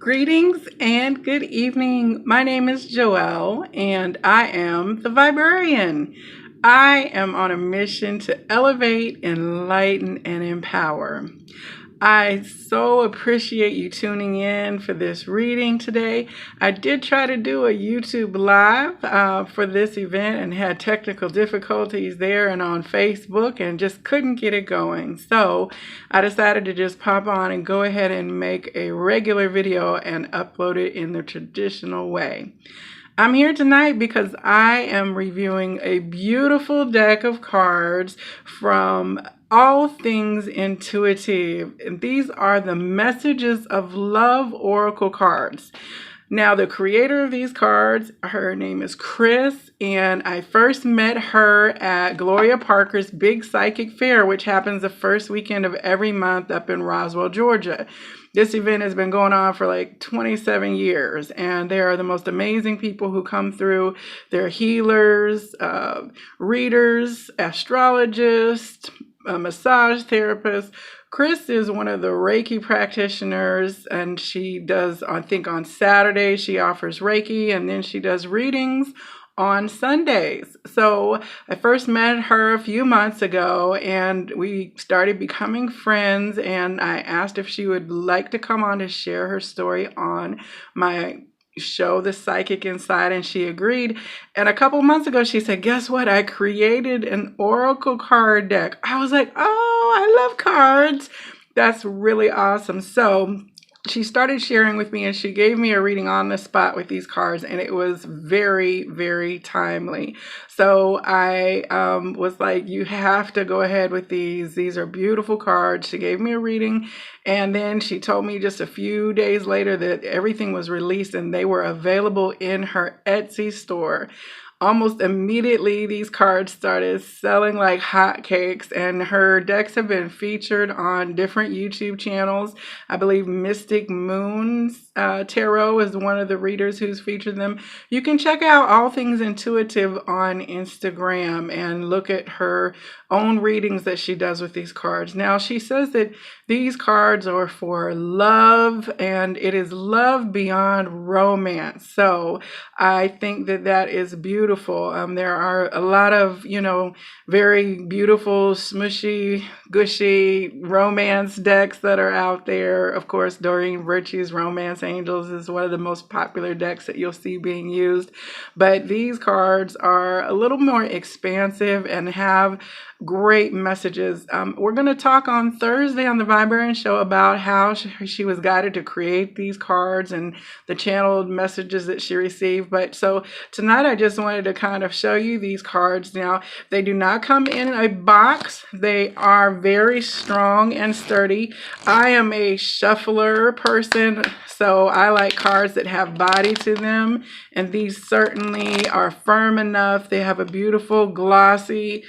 Greetings and good evening. My name is Joelle and I am the Viberarian. I am on a mission to elevate, enlighten, and empower. I so appreciate you tuning in for this reading today. I did try to do a YouTube live for this event and had technical difficulties there and on Facebook and just couldn't get it going. So I decided to just pop on and go ahead and make a regular video and upload it in the traditional way. I'm here tonight because I am reviewing a beautiful deck of cards from All Things Intuitive. And these are the Messages of Love Oracle cards. Now, the creator of these cards, her name is Kris, and I first met her at Gloria Parker's Big Psychic Fair, which happens the first weekend of every month up in Roswell, Georgia. This event has been going on for like 27 years, and they are the most amazing people who come through. They're healers, readers, astrologists, massage therapists. Kris is one of the Reiki practitioners, and she does, I think on Saturday, she offers Reiki, and then she does readings on Sundays. So I first met her a few months ago and we started becoming friends, and I asked if she would like to come on to share her story on my show, The Psychic Inside, and she agreed. And a couple months ago she said, guess what, I created an oracle card deck. I was like, oh, I love cards. That's really awesome. So she started sharing with me and she gave me a reading on the spot with these cards, and it was very, very timely. So I was like, you have to go ahead with these. These are beautiful cards. She gave me a reading, and then she told me just a few days later that everything was released and they were available in her Etsy store. Almost immediately, these cards started selling like hotcakes, and her decks have been featured on different YouTube channels. I believe Mystic Moon's Tarot is one of the readers who's featured them. You can check out All Things Intuitive on Instagram and look at her own readings that she does with these cards. Now, she says that these cards are for love, and it is love beyond romance. So I think that that is beautiful. There are a lot of, very beautiful, smushy, gushy romance decks that are out there. Of course, Doreen Virtue's Romance Angels is one of the most popular decks that you'll see being used. But these cards are a little more expansive and have great messages. We're going to talk on Thursday on the Viberarian show about how she was guided to create these cards and the channeled messages that she received. But so tonight I just wanted to kind of show you these cards. Now, they do not come in a box. They are very strong and sturdy. I am a shuffler person, so I like cards that have body to them, and these certainly are firm enough. They have a beautiful glossy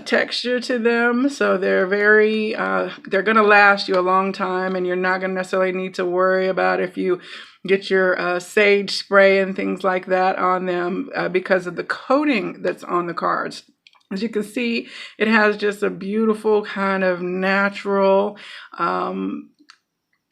texture to them, so they're very they're going to last you a long time, and you're not going to necessarily need to worry about if you get your sage spray and things like that on them because of the coating that's on the cards. As you can see, it has just a beautiful kind of natural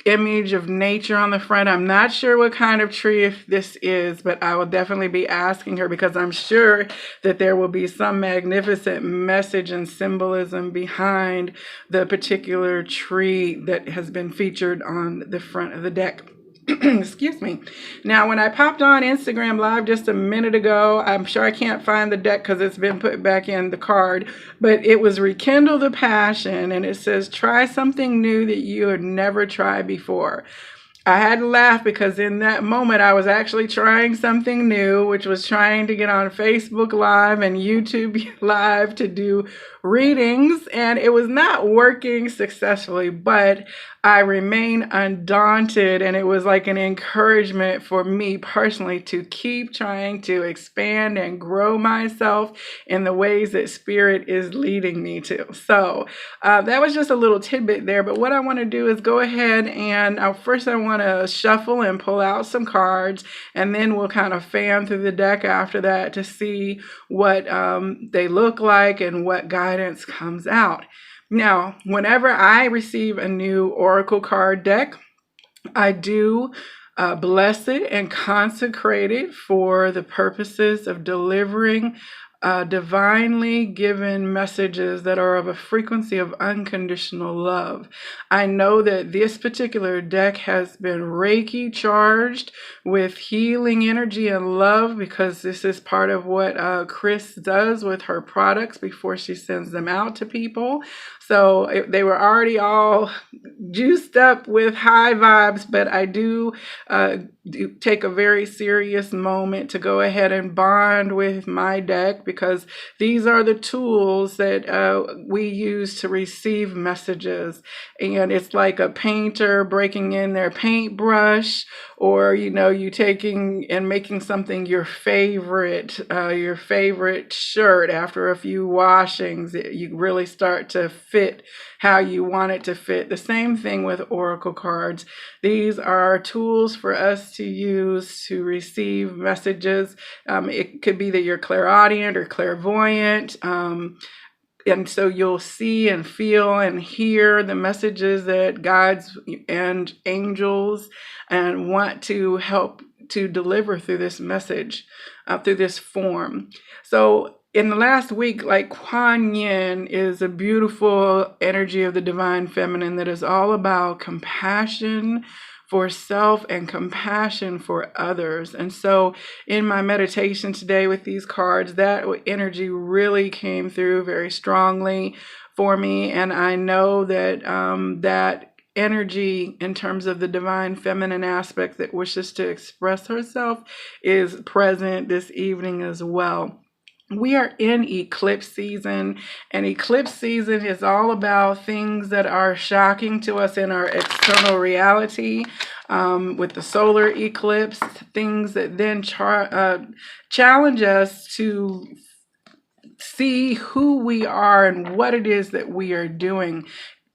image of nature on the front. I'm not sure what kind of tree this is, but I will definitely be asking her because I'm sure that there will be some magnificent message and symbolism behind the particular tree that has been featured on the front of the deck. Excuse me. Now, when I popped on Instagram Live just a minute ago, I'm sure I can't find the deck because it's been put back in the card, but it was Rekindle the Passion, and it says, try something new that you had never tried before. I had to laugh because in that moment I was actually trying something new, which was trying to get on Facebook Live and YouTube Live to do readings, and it was not working successfully, but I remain undaunted, and it was like an encouragement for me personally to keep trying to expand and grow myself in the ways that Spirit is leading me to. So that was just a little tidbit there, but what I want to do is go ahead and first I want to shuffle and pull out some cards, and then we'll kind of fan through the deck after that to see what they look like and what guidance comes out. Now, whenever I receive a new Oracle card deck, I do blessed and consecrated for the purposes of delivering divinely given messages that are of a frequency of unconditional love. I know that this particular deck has been Reiki charged with healing energy and love, because this is part of what Kris does with her products before she sends them out to people. So they were already all juiced up with high vibes, but I do take a very serious moment to go ahead and bond with my deck, because these are the tools that we use to receive messages. And it's like a painter breaking in their paintbrush, or you taking and making something your favorite shirt. After a few washings, you really start to fit how you want it to fit. The same thing with oracle cards. These are tools for us to use to receive messages. It could be that you're clairaudient or clairvoyant. And so you'll see and feel and hear the messages that guides and angels and want to help to deliver through this message, through this form. So in the last week, like Kuan Yin is a beautiful energy of the divine feminine that is all about compassion for self and compassion for others. And so in my meditation today with these cards, that energy really came through very strongly for me. And I know that that energy in terms of the divine feminine aspect that wishes to express herself is present this evening as well. We are in eclipse season, and eclipse season is all about things that are shocking to us in our external reality. With the solar eclipse, things that then challenge us to see who we are and what it is that we are doing.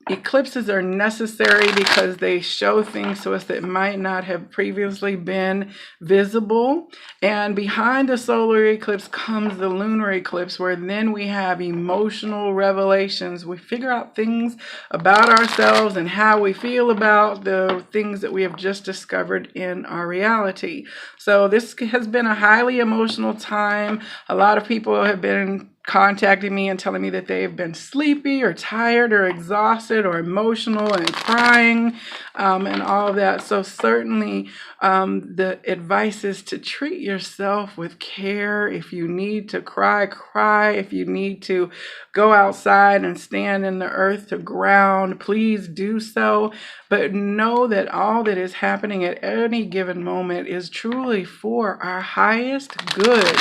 Eclipses are necessary because they show things to us that might not have previously been visible. And behind the solar eclipse comes the lunar eclipse, where then we have emotional revelations. We figure out things about ourselves and how we feel about the things that we have just discovered in our reality. So this has been a highly emotional time. A lot of people have been contacting me and telling me that they've been sleepy or tired or exhausted or emotional and crying and all of that. So certainly the advice is to treat yourself with care. If you need to cry, cry. If you need to go outside and stand in the earth to ground, please do so. But know that all that is happening at any given moment is truly for our highest good.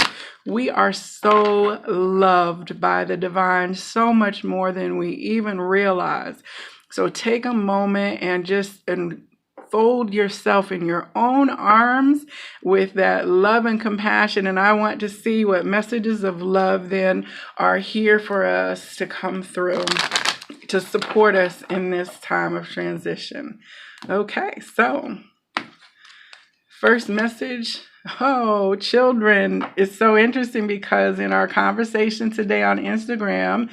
We are so loved by the divine, so much more than we even realize. So take a moment and just fold yourself in your own arms with that love and compassion. And I want to see what messages of love then are here for us to come through to support us in this time of transition. Okay, so first message. Oh, children, it's so interesting because in our conversation today on Instagram,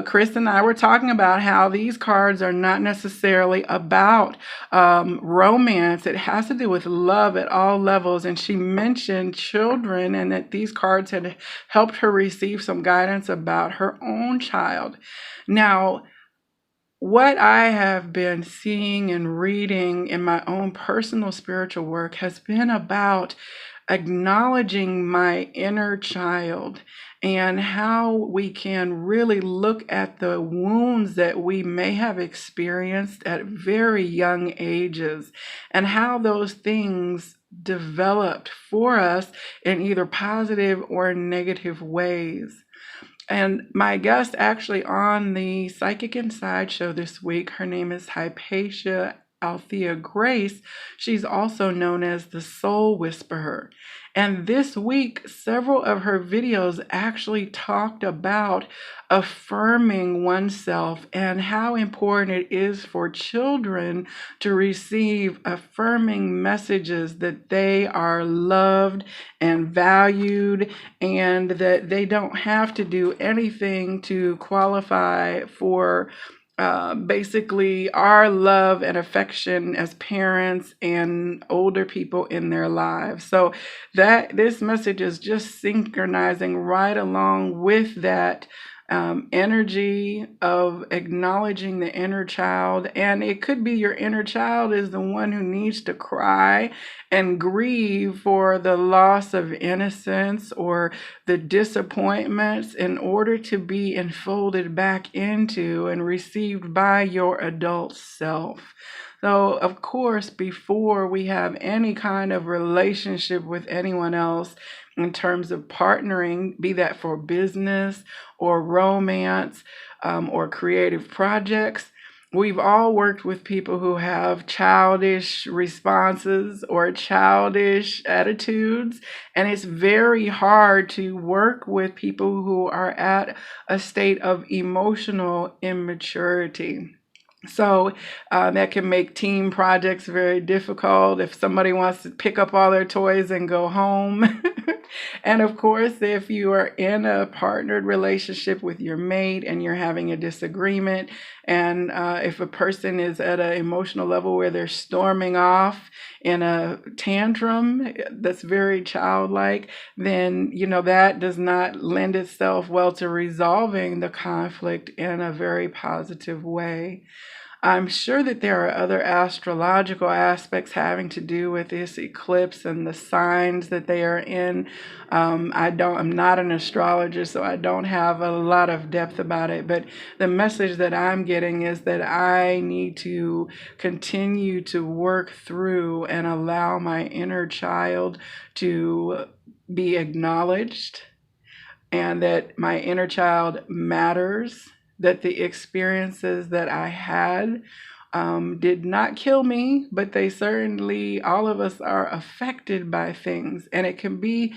Kris and I were talking about how these cards are not necessarily about romance. It has to do with love at all levels. And she mentioned children and that these cards had helped her receive some guidance about her own child. Now, what I have been seeing and reading in my own personal spiritual work has been about acknowledging my inner child and how we can really look at the wounds that we may have experienced at very young ages and how those things developed for us in either positive or negative ways. And my guest actually on the Psychic Inside show this week, her name is Hypatia Althea Grace. She's also known as the Soul Whisperer. And this week, several of her videos actually talked about affirming oneself and how important it is for children to receive affirming messages that they are loved and valued and that they don't have to do anything to qualify for basically our love and affection as parents and older people in their lives. So that this message is just synchronizing right along with that energy of acknowledging the inner child. And it could be your inner child is the one who needs to cry and grieve for the loss of innocence or the disappointments in order to be enfolded back into and received by your adult self. So, of course, before we have any kind of relationship with anyone else in terms of partnering, be that for business or romance or creative projects, we've all worked with people who have childish responses or childish attitudes, and it's very hard to work with people who are at a state of emotional immaturity. So that can make team projects very difficult if somebody wants to pick up all their toys and go home. And of course, if you are in a partnered relationship with your mate and you're having a disagreement, and if a person is at an emotional level where they're storming off in a tantrum that's very childlike, then that does not lend itself well to resolving the conflict in a very positive way. I'm sure that there are other astrological aspects having to do with this eclipse and the signs that they are in. I'm not an astrologer, so I don't have a lot of depth about it. But the message that I'm getting is that I need to continue to work through and allow my inner child to be acknowledged, and that my inner child matters, that the experiences that I had did not kill me, but they certainly, all of us are affected by things. And it can be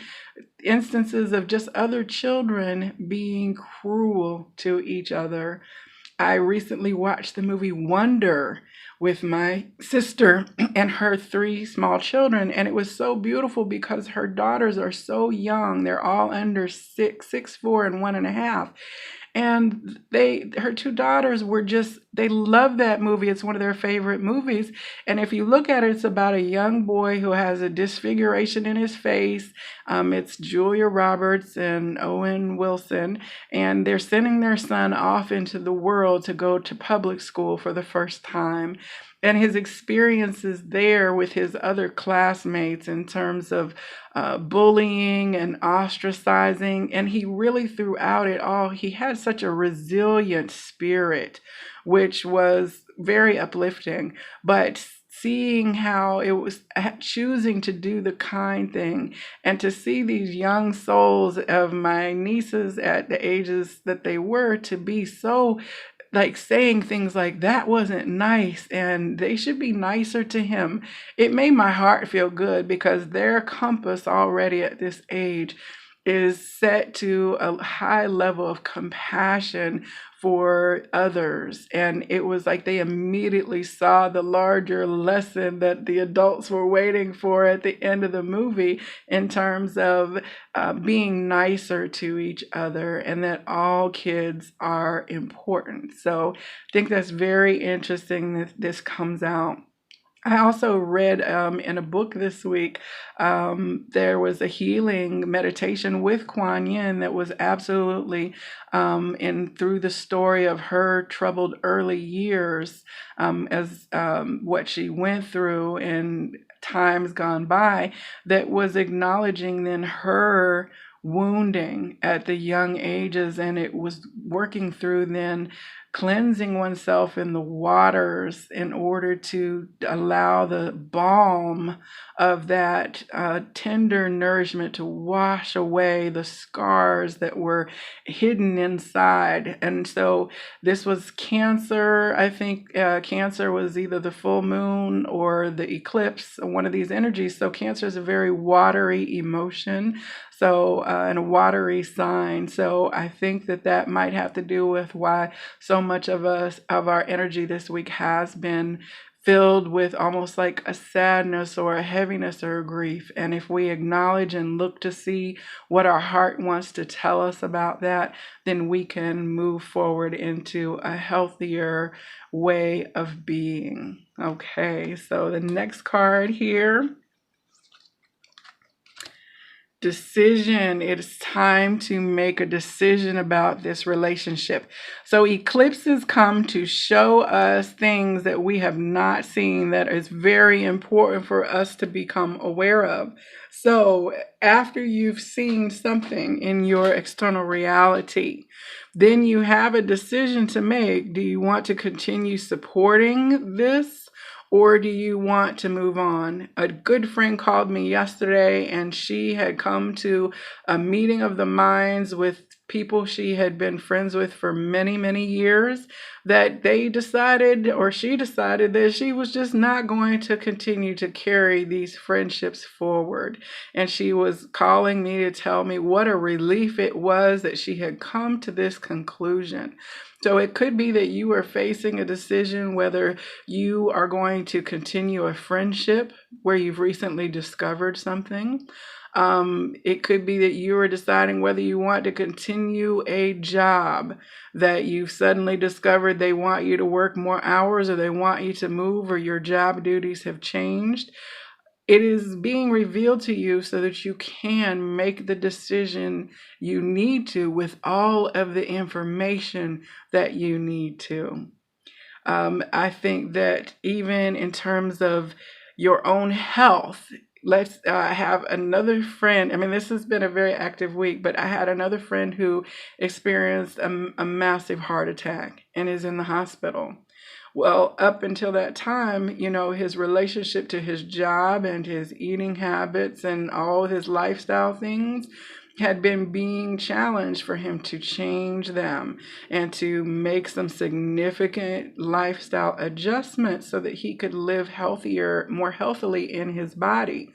instances of just other children being cruel to each other. I recently watched the movie Wonder with my sister and her 3 small children, and it was so beautiful because her daughters are so young. They're all under 6, 4, and 1.5. And her 2 daughters they love that movie. It's one of their favorite movies. And if you look at it, it's about a young boy who has a disfiguration in his face. It's Julia Roberts and Owen Wilson, and they're sending their son off into the world to go to public school for the first time. And his experiences there with his other classmates in terms of bullying and ostracizing. And he really, throughout it all, he had such a resilient spirit, which was very uplifting. But seeing how it was choosing to do the kind thing, and to see these young souls of my nieces at the ages that they were to be so saying things like that wasn't nice and they should be nicer to him. It made my heart feel good because their compass already at this age is set to a high level of compassion for others. And it was like they immediately saw the larger lesson that the adults were waiting for at the end of the movie in terms of being nicer to each other, and that all kids are important. So I think that's very interesting that this comes out. I also read in a book this week, there was a healing meditation with Kuan Yin that was absolutely through the story of her troubled early years, as what she went through in times gone by, that was acknowledging then her wounding at the young ages, and it was working through then cleansing oneself in the waters in order to allow the balm of that tender nourishment to wash away the scars that were hidden inside. And so this was Cancer. I think Cancer was either the full moon or the eclipse, one of these energies. So Cancer is a very watery emotion. So, and a watery sign. So I think that might have to do with why so much of our energy this week has been filled with almost like a sadness or a heaviness or a grief. And if we acknowledge and look to see what our heart wants to tell us about that, then we can move forward into a healthier way of being. Okay, so the next card here. Decision. It's time to make a decision about this relationship. So eclipses come to show us things that we have not seen that is very important for us to become aware of. So after you've seen something in your external reality, then you have a decision to make. Do you want to continue supporting this? Or do you want to move on? A good friend called me yesterday, and she had come to a meeting of the minds with people she had been friends with for many, many years, that they decided, or she decided, that she was just not going to continue to carry these friendships forward. And she was calling me to tell me what a relief it was that she had come to this conclusion. So it could be that you are facing a decision whether you are going to continue a friendship where you've recently discovered something. It could be that you are deciding whether you want to continue a job that you've suddenly discovered they want you to work more hours, or they want you to move, or your job duties have changed. It is being revealed to you so that you can make the decision you need to with all of the information that you need to. I think that even in terms of your own health, let's have another friend. I mean, this has been a very active week, but I had another friend who experienced a massive heart attack and is in the hospital. Well, up until that time, his relationship to his job and his eating habits and all his lifestyle things had been being challenged for him to change them and to make some significant lifestyle adjustments so that he could live healthier, more healthily in his body.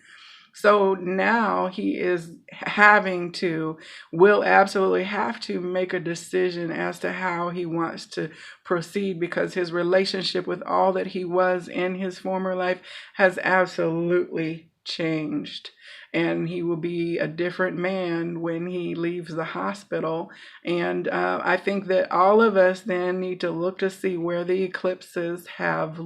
So now he will absolutely have to make a decision as to how he wants to proceed, because his relationship with all that he was in his former life has absolutely changed. And he will be a different man when he leaves the hospital. And I think that all of us then need to look to see where the eclipses have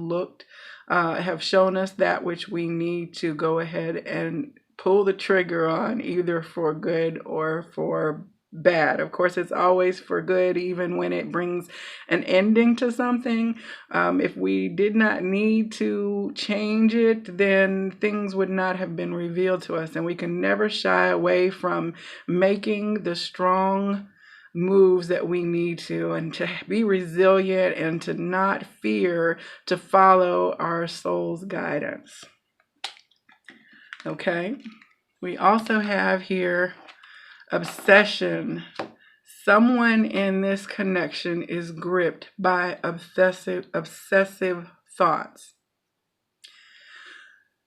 shown us that which we need to go ahead and pull the trigger on, either for good or for bad. Of course, it's always for good, even when it brings an ending to something. If we did not need to change it, then things would not have been revealed to us. And we can never shy away from making the strong moves that we need to, and to be resilient and to not fear to follow our soul's guidance. Okay, we also have here obsession. Someone in this connection is gripped by obsessive thoughts.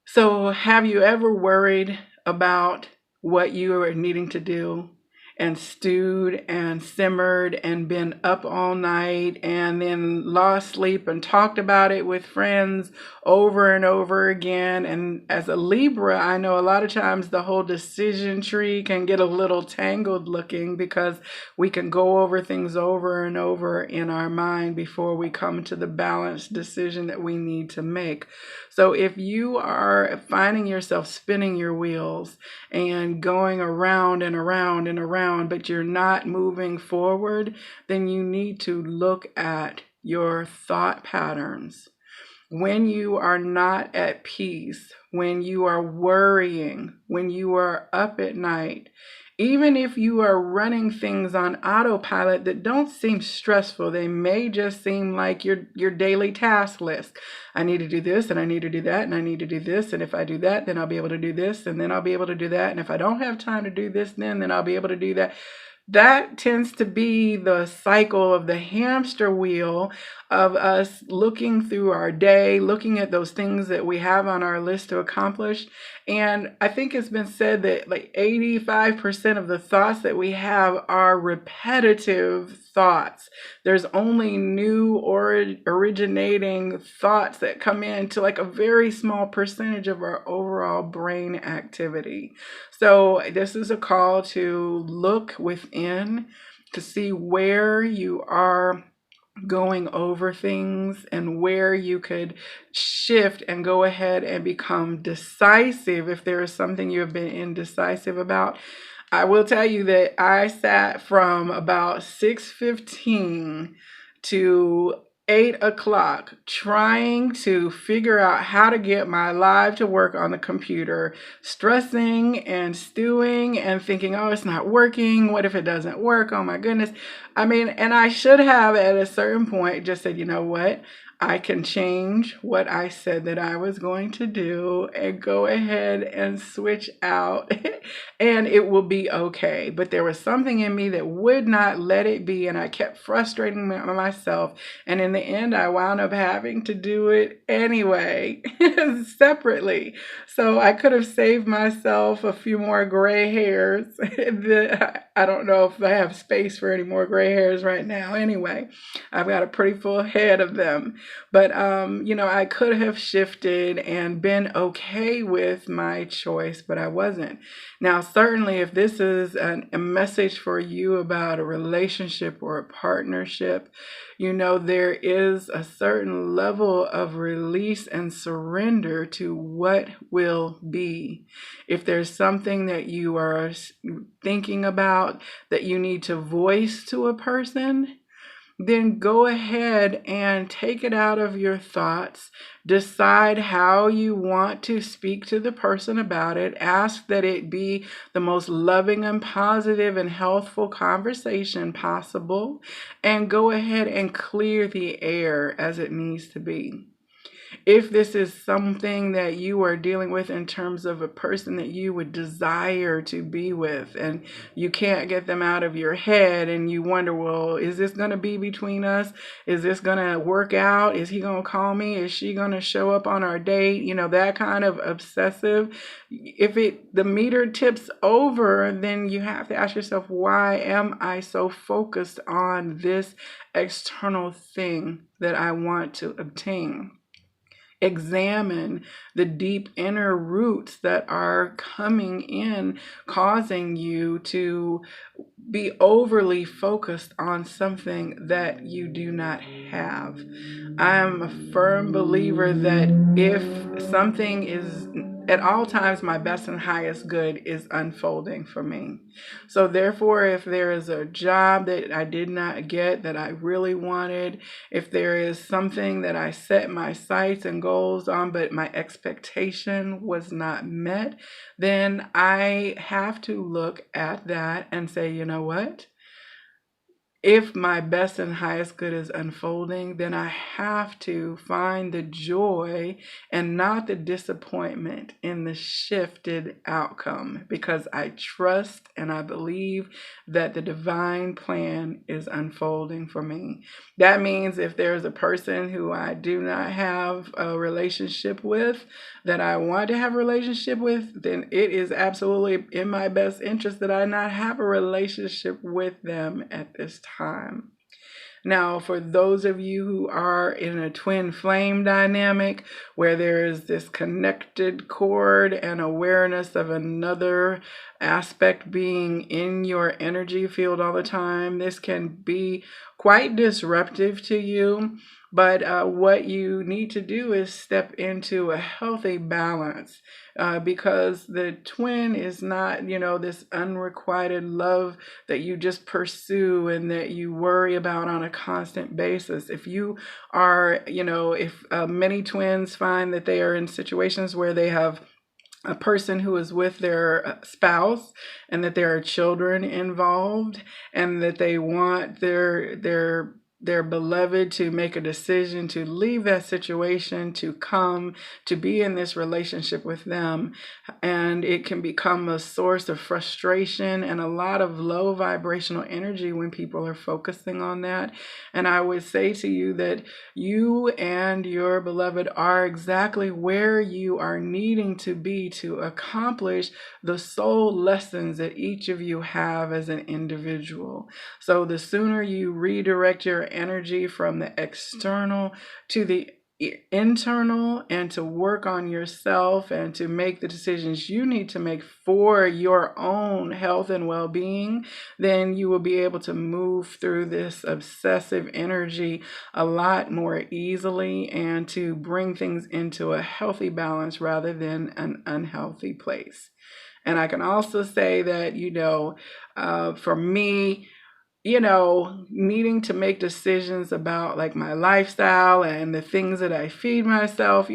So have you ever worried about what you are needing to do, and stewed and simmered and been up all night and then lost sleep and talked about it with friends over and over again? And as a Libra, I know a lot of times the whole decision tree can get a little tangled looking, because we can go over things over and over in our mind before we come to the balanced decision that we need to make. So if you are finding yourself spinning your wheels and going around and around and around, but you're not moving forward, then you need to look at your thought patterns. When you are not at peace, when you are worrying, when you are up at night, even if you are running things on autopilot that don't seem stressful, they may just seem like your daily task list. I need to do this, and I need to do that, and I need to do this, and if I do that, then I'll be able to do this, and then I'll be able to do that, and if I don't have time to do this, then I'll be able to do that. That tends to be the cycle of the hamster wheel of us looking through our day, looking at those things that we have on our list to accomplish. And I think it's been said that like 85% of the thoughts that we have are repetitive thoughts. There's only new or originating thoughts that come into like a very small percentage of our overall brain activity. So this is a call to look within to see where you are going over things and where you could shift and go ahead and become decisive if there is something you have been indecisive about. I will tell you that I sat from about 6:15 to 8 o'clock trying to figure out how to get my live to work on the computer, stressing and stewing and thinking, oh, it's not working. What if it doesn't work? Oh my goodness. I mean, and I should have at a certain point just said, you know what? I can change what I said that I was going to do and go ahead and switch out and it will be okay. But there was something in me that would not let it be, and I kept frustrating myself. And in the end, I wound up having to do it anyway, separately. So I could have saved myself a few more gray hairs. I don't know if I have space for any more gray hairs right now. Anyway, I've got a pretty full head of them. But, I could have shifted and been okay with my choice, but I wasn't. Now, certainly, if this is a message for you about a relationship or a partnership, there is a certain level of release and surrender to what will be. If there's something that you are thinking about that you need to voice to a person, then go ahead and take it out of your thoughts. Decide how you want to speak to the person about it. Ask that it be the most loving and positive and healthful conversation possible. And go ahead and clear the air as it needs to be. If this is something that you are dealing with in terms of a person that you would desire to be with and you can't get them out of your head and you wonder, well, is this going to be between us? Is this going to work out? Is he going to call me? Is she going to show up on our date? That kind of obsessive. If the meter tips over, then you have to ask yourself, why am I so focused on this external thing that I want to obtain? Examine the deep inner roots that are coming in, causing you to be overly focused on something that you do not have. I'm a firm believer that if something is at all times my best and highest good is unfolding for me. So therefore, if there is a job that I did not get that I really wanted, if there is something that I set my sights and goals on, but my expectation was not met, then I have to look at that and say, you know what? If my best and highest good is unfolding, then I have to find the joy and not the disappointment in the shifted outcome, because I trust and I believe that the divine plan is unfolding for me. That means if there's a person who I do not have a relationship with, that I want to have a relationship with, then it is absolutely in my best interest that I not have a relationship with them at this time. Now, for those of you who are in a twin flame dynamic where there is this connected cord and awareness of another aspect being in your energy field all the time, this can be quite disruptive to you. But what you need to do is step into a healthy balance, because the twin is not, this unrequited love that you just pursue and that you worry about on a constant basis. If you are, if many twins find that they are in situations where they have a person who is with their spouse and that there are children involved and that they want their their beloved to make a decision to leave that situation, to come to be in this relationship with them. And it can become a source of frustration and a lot of low vibrational energy when people are focusing on that. And I would say to you that you and your beloved are exactly where you are needing to be to accomplish the soul lessons that each of you have as an individual. So the sooner you redirect your energy from the external to the internal, and to work on yourself and to make the decisions you need to make for your own health and well-being, then you will be able to move through this obsessive energy a lot more easily and to bring things into a healthy balance rather than an unhealthy place. And I can also say that, for me, needing to make decisions about like my lifestyle and the things that I feed myself,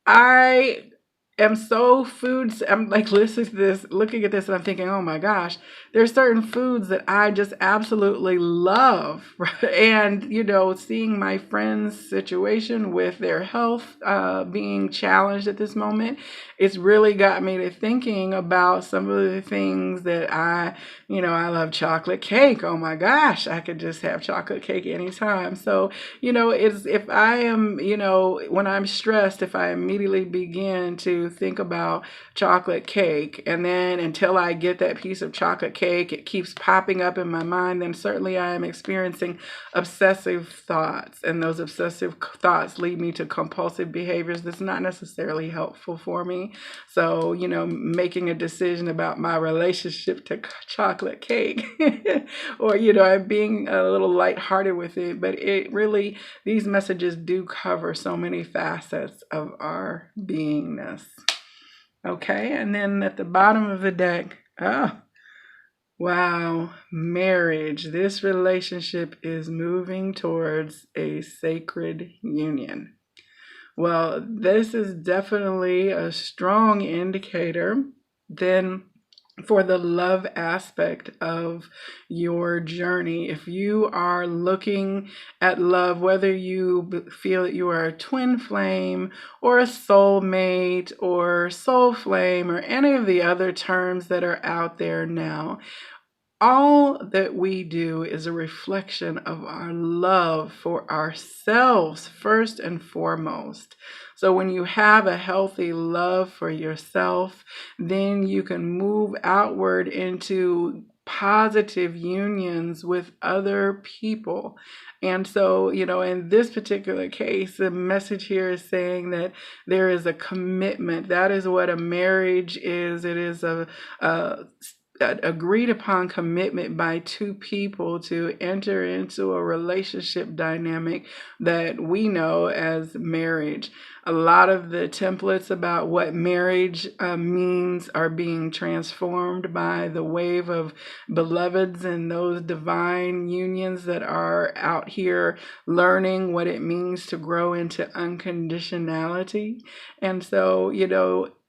I am so foods. I'm like listening to this, looking at this, and I'm thinking, oh my gosh, there's certain foods that I just absolutely love. Right? And, seeing my friend's situation with their health being challenged at this moment, it's really got me to thinking about some of the things that I love chocolate cake. Oh my gosh, I could just have chocolate cake anytime. So, it's if I am, when I'm stressed, if I immediately begin to think about chocolate cake, and then until I get that piece of chocolate cake, it keeps popping up in my mind, then certainly I am experiencing obsessive thoughts. And those obsessive thoughts lead me to compulsive behaviors that's not necessarily helpful for me. So, making a decision about my relationship to chocolate cake or, I'm being a little lighthearted with it, but it really, these messages do cover so many facets of our beingness. Okay. And then at the bottom of the deck, wow, marriage. This relationship is moving towards a sacred union. Well, this is definitely a strong indicator then for the love aspect of your journey. If you are looking at love, whether you feel that you are a twin flame or a soulmate or soul flame or any of the other terms that are out there now, all that we do is a reflection of our love for ourselves first and foremost. So when you have a healthy love for yourself, then you can move outward into positive unions with other people. And so, in this particular case, the message here is saying that there is a commitment. That is what a marriage is. It is a agreed upon commitment by two people to enter into a relationship dynamic that we know as marriage. A lot of the templates about what marriage means are being transformed by the wave of beloveds and those divine unions that are out here learning what it means to grow into unconditionality. And so,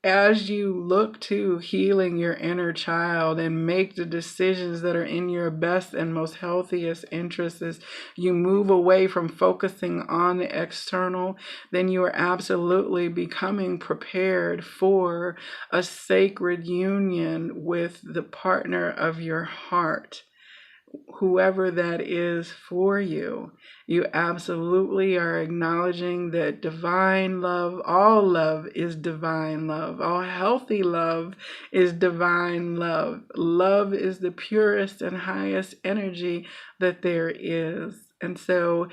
as you look to healing your inner child and make the decisions that are in your best and most healthiest interests, as you move away from focusing on the external, then you are absolutely becoming prepared for a sacred union with the partner of your heart. Whoever that is for you, you absolutely are acknowledging that divine love, all love is divine love. All healthy love is divine love. Love is the purest and highest energy that there is. And so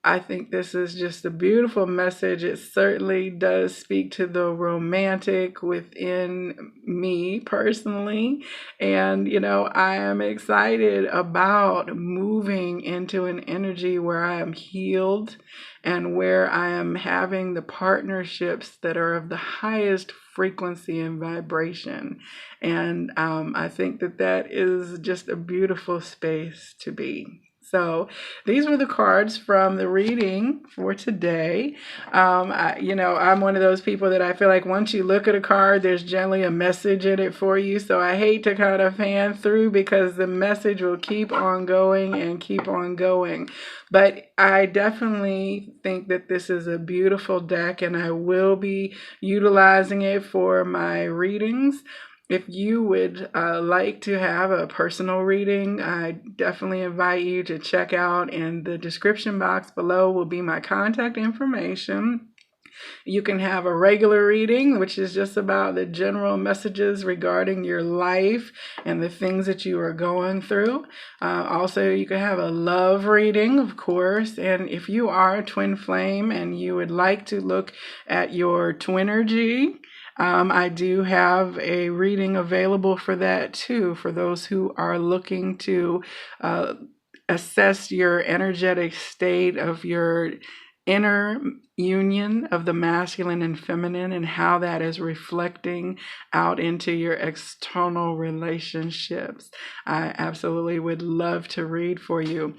I think this is just a beautiful message. It certainly does speak to the romantic within me personally. And, I am excited about moving into an energy where I am healed and where I am having the partnerships that are of the highest frequency and vibration. And I think that is just a beautiful space to be. So these were the cards from the reading for today. I'm one of those people that I feel like once you look at a card, there's generally a message in it for you. So I hate to kind of fan through because the message will keep on going and keep on going. But I definitely think that this is a beautiful deck, and I will be utilizing it for my readings. If you would like to have a personal reading, I definitely invite you to check out in the description box below will be my contact information. You can have a regular reading, which is just about the general messages regarding your life and the things that you are going through. Also, you can have a love reading, of course. And if you are a twin flame and you would like to look at your twinergy, I do have a reading available for that too, for those who are looking to assess your energetic state of your inner union of the masculine and feminine and how that is reflecting out into your external relationships. I absolutely would love to read for you.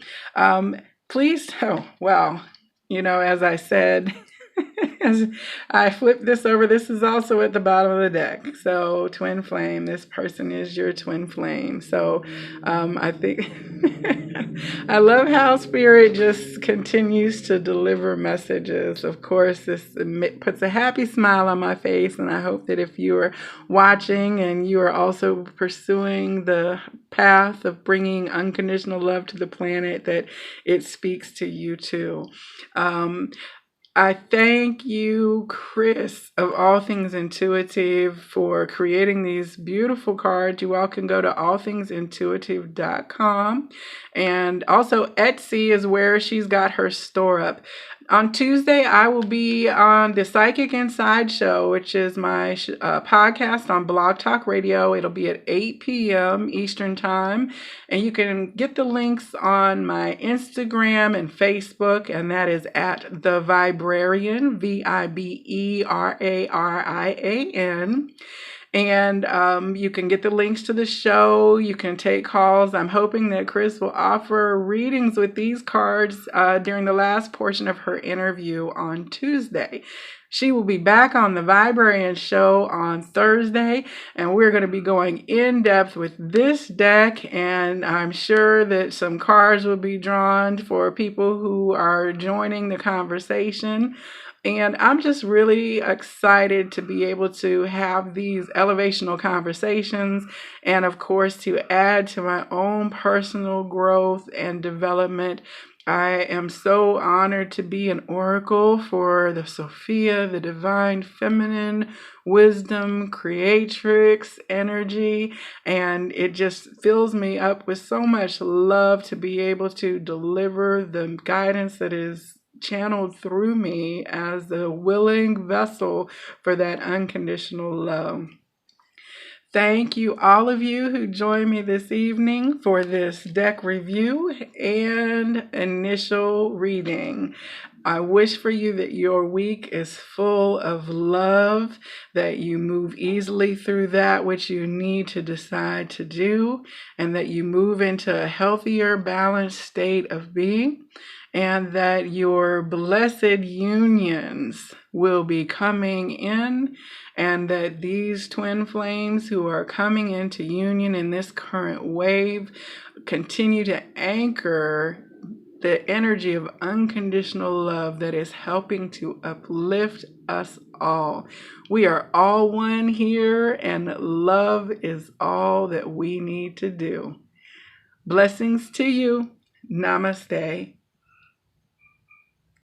Please, as I said, as I flip this over, this is also at the bottom of the deck. So twin flame, this person is your twin flame. So I think I love how Spirit just continues to deliver messages. Of course, this puts a happy smile on my face, and I hope that if you are watching and you are also pursuing the path of bringing unconditional love to the planet, that it speaks to you too. I thank you, Kris, of All Things Intuitive, for creating these beautiful cards. You all can go to allthingsintuitive.com. And also Etsy is where she's got her store up. On Tuesday, I will be on the Psychic Inside Show, which is my podcast on BlogTalkRadio. It'll be at 8 p.m. Eastern Time. And you can get the links on my Instagram and Facebook, and that is at the Viberarian, Viberarian. And you can get the links to the show. You can take calls. I'm hoping that Kris will offer readings with these cards during the last portion of her interview on Tuesday. She will be back on the Viberarian show on Thursday, and we're going to be going in depth with this deck, and I'm sure that some cards will be drawn for people who are joining the conversation. And I'm just really excited to be able to have these elevational conversations and, of course, to add to my own personal growth and development. I am so honored to be an oracle for the Sophia, the divine feminine wisdom, creatrix energy, and it just fills me up with so much love to be able to deliver the guidance that is channeled through me as the willing vessel for that unconditional love. Thank you, all of you who joined me this evening for this deck review and initial reading. I wish for you that your week is full of love, that you move easily through that which you need to decide to do, and that you move into a healthier, balanced state of being, and that your blessed unions will be coming in, and that these twin flames who are coming into union in this current wave continue to anchor the energy of unconditional love that is helping to uplift us all. We are all one here, and love is all that we need to do. Blessings to you. Namaste.